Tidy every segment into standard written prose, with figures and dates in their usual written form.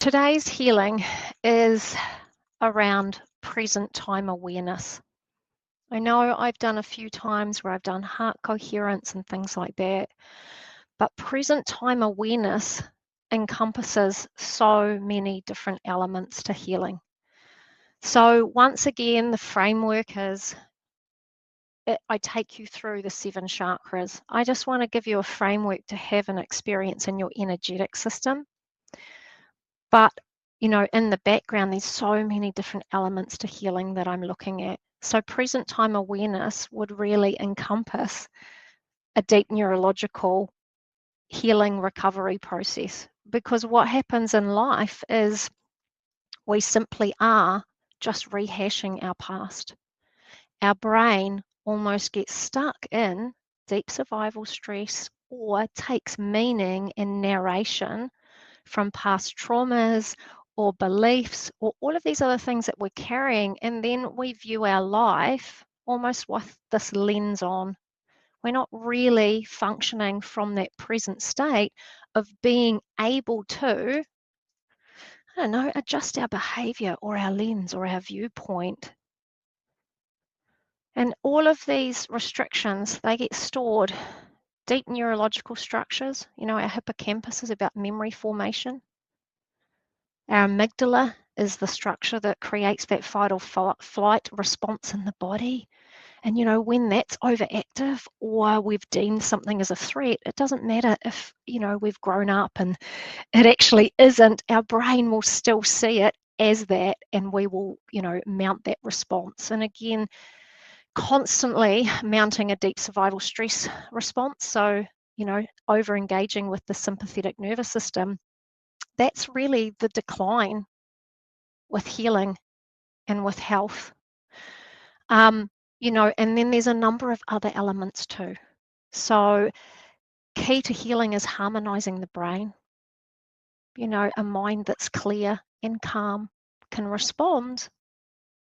Today's healing is around present time awareness. I know I've done a few times where I've done heart coherence and things like that, but present time awareness encompasses so many different elements to healing. So once again, the framework is I take you through the 7 chakras. I just want to give you a framework to have an experience in your energetic system. But, in the background, there's so many different elements to healing that I'm looking at. So present time awareness would really encompass a deep neurological healing recovery process. Because what happens in life is we simply are just rehashing our past. Our brain almost gets stuck in deep survival stress or takes meaning and narration from past traumas or beliefs or all of these other things that we're carrying, and then we view our life almost with this lens on. We're not really functioning from that present state of being able to, adjust our behavior or our lens or our viewpoint. And all of these restrictions, they get stored deep neurological structures. Our hippocampus is about memory formation. Our amygdala is the structure that creates that fight or flight response in the body. And, when that's overactive or we've deemed something as a threat, it doesn't matter if, we've grown up and it actually isn't. Our brain will still see it as that, and we will, mount that response. And again, constantly mounting a deep survival stress response. So, over engaging with the sympathetic nervous system, that's really the decline with healing and with health. And then there's a number of other elements too. So key to healing is harmonizing the brain. A mind that's clear and calm can respond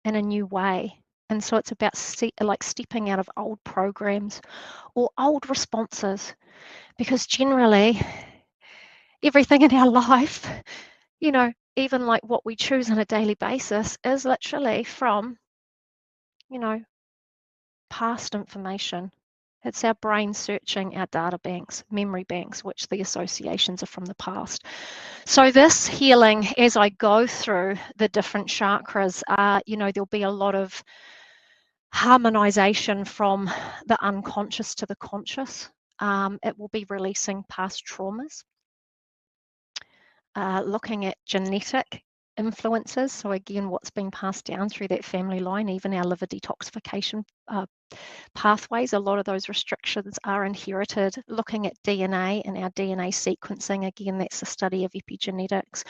in a new way. And so it's about stepping out of old programs or old responses, because generally everything in our life, even like what we choose on a daily basis, is literally from, past information. It's our brain searching our data banks, memory banks, which the associations are from the past. So this healing, as I go through the different chakras, there'll be a lot of harmonization from the unconscious to the conscious. It will be releasing past traumas, looking at genetic influences. So again, what's been passed down through that family line, even our liver detoxification pathways, a lot of those restrictions are inherited. Looking at DNA and our DNA sequencing, again, that's the study of epigenetics.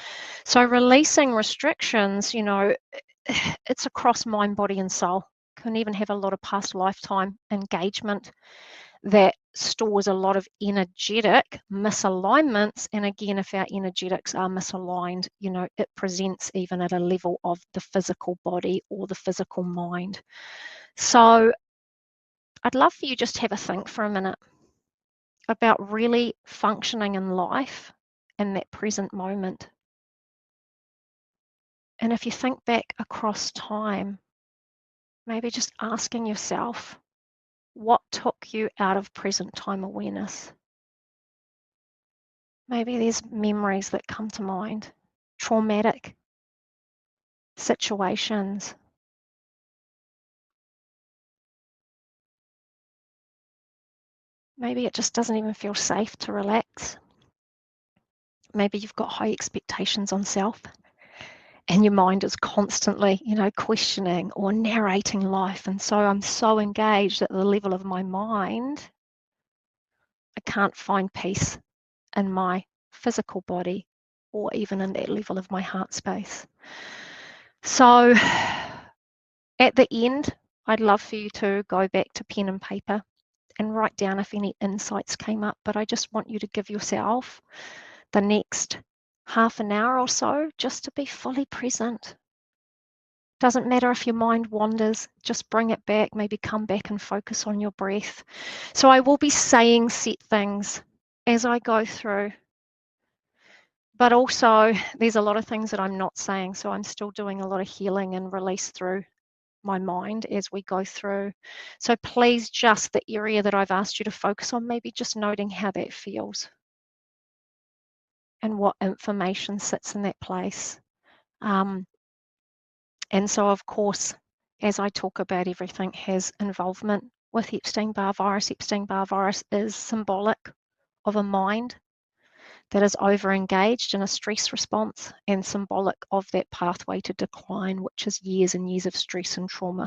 So releasing restrictions, it's across mind, body and soul. Can even have a lot of past lifetime engagement that stores a lot of energetic misalignments. And again, if our energetics are misaligned, it presents even at a level of the physical body or the physical mind. So I'd love for you just to have a think for a minute about really functioning in life in that present moment. And if you think back across time, maybe just asking yourself, what took you out of present time awareness? Maybe there's memories that come to mind, traumatic situations. Maybe it just doesn't even feel safe to relax. Maybe you've got high expectations on self and your mind is constantly, questioning or narrating life. And so I'm so engaged at the level of my mind, I can't find peace in my physical body or even in that level of my heart space. So at the end, I'd love for you to go back to pen and paper and write down if any insights came up. But I just want you to give yourself the next half an hour or so just to be fully present. Doesn't matter if your mind wanders, just bring it back, maybe come back and focus on your breath. So I will be saying set things as I go through But also, there's a lot of things that I'm not saying, so I'm still doing a lot of healing and release through my mind as we go through. So please, just the area that I've asked you to focus on, maybe just noting how that feels and what information sits in that place. And so, of course, as I talk about, everything has involvement with Epstein-Barr virus. Epstein-Barr virus is symbolic of a mind that is over-engaged in a stress response, and symbolic of that pathway to decline, which is years and years of stress and trauma.